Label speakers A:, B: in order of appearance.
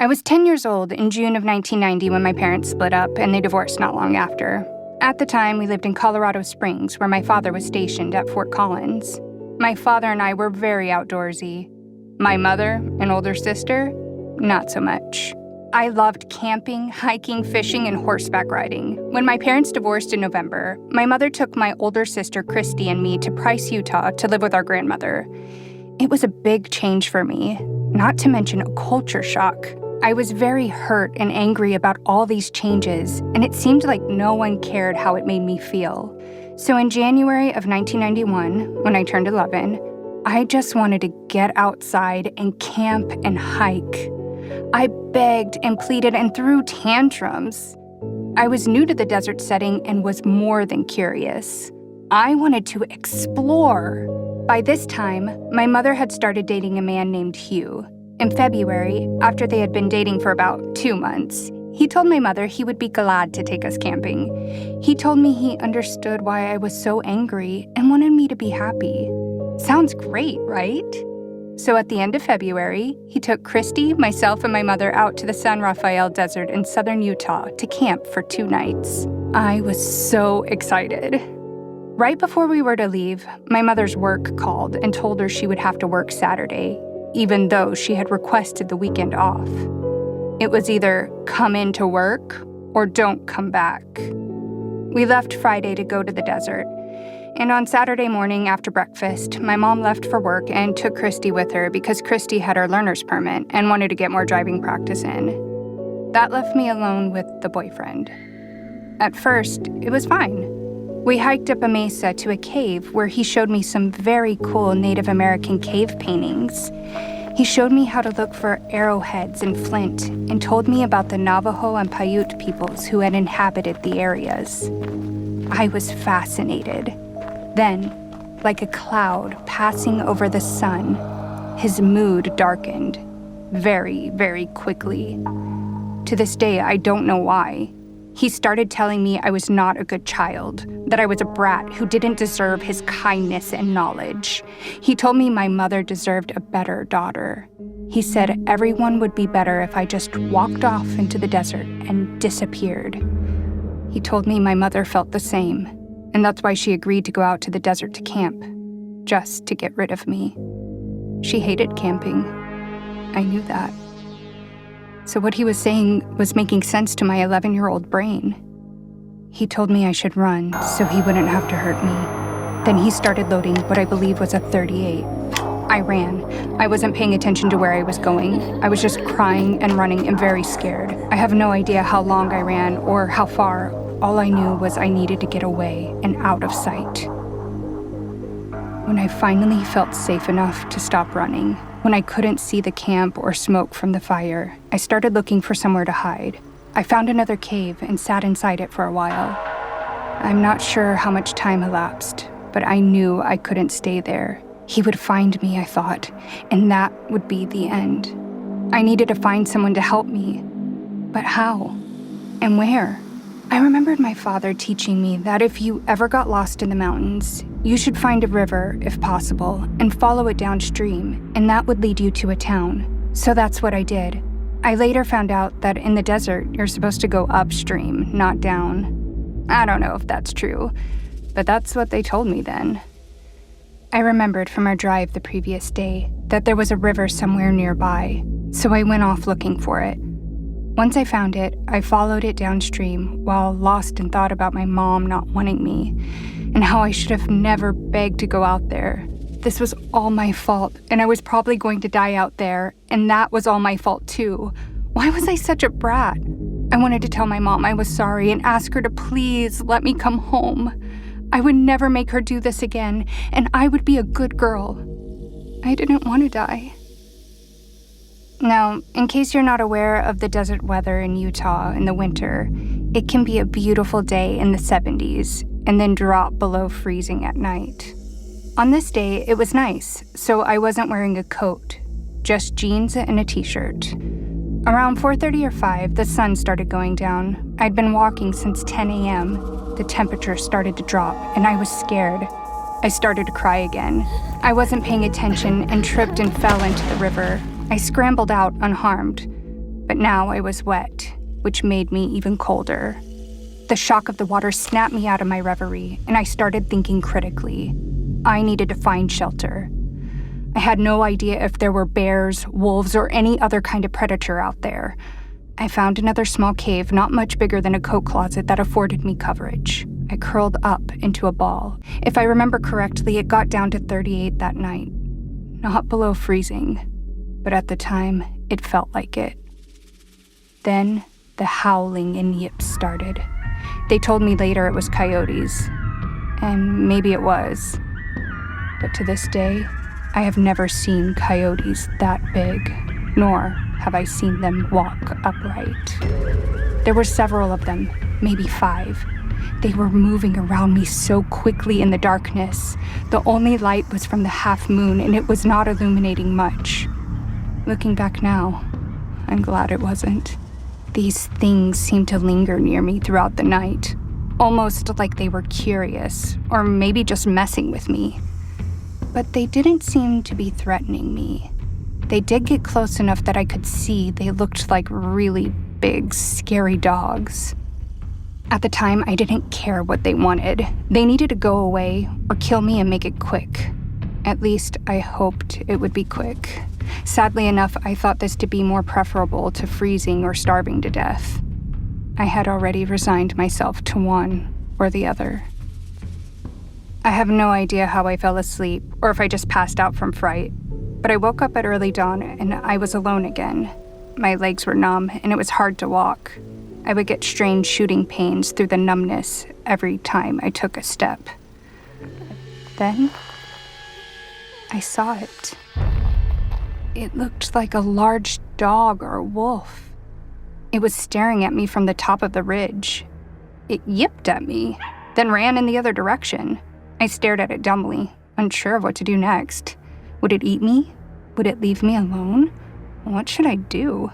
A: I was 10 years old in June of 1990 when my parents split up, and they divorced not long after. At the time, we lived in Colorado Springs, where my father was stationed at Fort Collins. My father and I were very outdoorsy. My mother, an older sister, not so much. I loved camping, hiking, fishing, and horseback riding. When my parents divorced in November, my mother took my older sister, Christy, and me to Price, Utah to live with our grandmother. It was a big change for me, not to mention a culture shock. I was very hurt and angry about all these changes, and it seemed like no one cared how it made me feel. So in January of 1991, when I turned 11, I just wanted to get outside and camp and hike. I begged and pleaded and threw tantrums. I was new to the desert setting and was more than curious. I wanted to explore. By this time, my mother had started dating a man named Hugh. In February, after they had been dating for about 2 months, he told my mother he would be glad to take us camping. He told me he understood why I was so angry and wanted me to be happy. Sounds great, right? So at the end of February, he took Christy, myself, and my mother out to the San Rafael Desert in southern Utah to camp for 2 nights. I was so excited. Right before we were to leave, my mother's work called and told her she would have to work Saturday, even though she had requested the weekend off. It was either come in to work or don't come back. We left Friday to go to the desert, and on Saturday morning after breakfast, my mom left for work and took Christy with her because Christy had her learner's permit and wanted to get more driving practice in. That left me alone with the boyfriend. At first, it was fine. We hiked up a mesa to a cave where he showed me some very cool Native American cave paintings. He showed me how to look for arrowheads and flint and told me about the Navajo and Paiute peoples who had inhabited the areas. I was fascinated. Then, like a cloud passing over the sun, his mood darkened very, very quickly. To this day, I don't know why. He started telling me I was not a good child, that I was a brat who didn't deserve his kindness and knowledge. He told me my mother deserved a better daughter. He said everyone would be better if I just walked off into the desert and disappeared. He told me my mother felt the same, and that's why she agreed to go out to the desert to camp, just to get rid of me. She hated camping. I knew that. So what he was saying was making sense to my 11-year-old brain. He told me I should run so he wouldn't have to hurt me. Then he started loading what I believe was a .38. I ran. I wasn't paying attention to where I was going. I was just crying and running and very scared. I have no idea how long I ran or how far. All I knew was I needed to get away and out of sight. When I finally felt safe enough to stop running, when I couldn't see the camp or smoke from the fire, I started looking for somewhere to hide. I found another cave and sat inside it for a while. I'm not sure how much time elapsed, but I knew I couldn't stay there. He would find me, I thought, and that would be the end. I needed to find someone to help me. But how? And where? I remembered my father teaching me that if you ever got lost in the mountains, you should find a river, if possible, and follow it downstream, and that would lead you to a town. So that's what I did. I later found out that in the desert, you're supposed to go upstream, not down. I don't know if that's true, but that's what they told me then. I remembered from our drive the previous day that there was a river somewhere nearby, so I went off looking for it. Once I found it, I followed it downstream while lost in thought about my mom not wanting me and how I should have never begged to go out there. This was all my fault, and I was probably going to die out there, and that was all my fault too. Why was I such a brat? I wanted to tell my mom I was sorry and ask her to please let me come home. I would never make her do this again, and I would be a good girl. I didn't want to die. Now, in case you're not aware of the desert weather in Utah in the winter, it can be a beautiful day in the 70s and then drop below freezing at night. On this day, it was nice, so I wasn't wearing a coat, just jeans and a t-shirt. Around 4:30 or 5, the sun started going down. I'd been walking since 10 a.m. The temperature started to drop, and I was scared. I started to cry again. I wasn't paying attention and tripped and fell into the river. I scrambled out unharmed. But now I was wet, which made me even colder. The shock of the water snapped me out of my reverie, and I started thinking critically. I needed to find shelter. I had no idea if there were bears, wolves, or any other kind of predator out there. I found another small cave not much bigger than a coat closet that afforded me coverage. I curled up into a ball. If I remember correctly, it got down to 38 that night. Not below freezing, but at the time, it felt like it. Then, the howling and yips started. They told me later it was coyotes, and maybe it was. But to this day, I have never seen coyotes that big, nor have I seen them walk upright. There were several of them, maybe 5. They were moving around me so quickly in the darkness. The only light was from the half moon, and it was not illuminating much. Looking back now, I'm glad it wasn't. These things seemed to linger near me throughout the night, almost like they were curious, or maybe just messing with me. But they didn't seem to be threatening me. They did get close enough that I could see they looked like really big, scary dogs. At the time, I didn't care what they wanted. They needed to go away or kill me and make it quick. At least, I hoped it would be quick. Sadly enough, I thought this to be more preferable to freezing or starving to death. I had already resigned myself to one or the other. I have no idea how I fell asleep or if I just passed out from fright, but I woke up at early dawn and I was alone again. My legs were numb and it was hard to walk. I would get strange shooting pains through the numbness every time I took a step. Then, I saw it. It looked like a large dog or wolf. It was staring at me from the top of the ridge. It yipped at me, then ran in the other direction. I stared at it dumbly, unsure of what to do next. Would it eat me? Would it leave me alone? What should I do?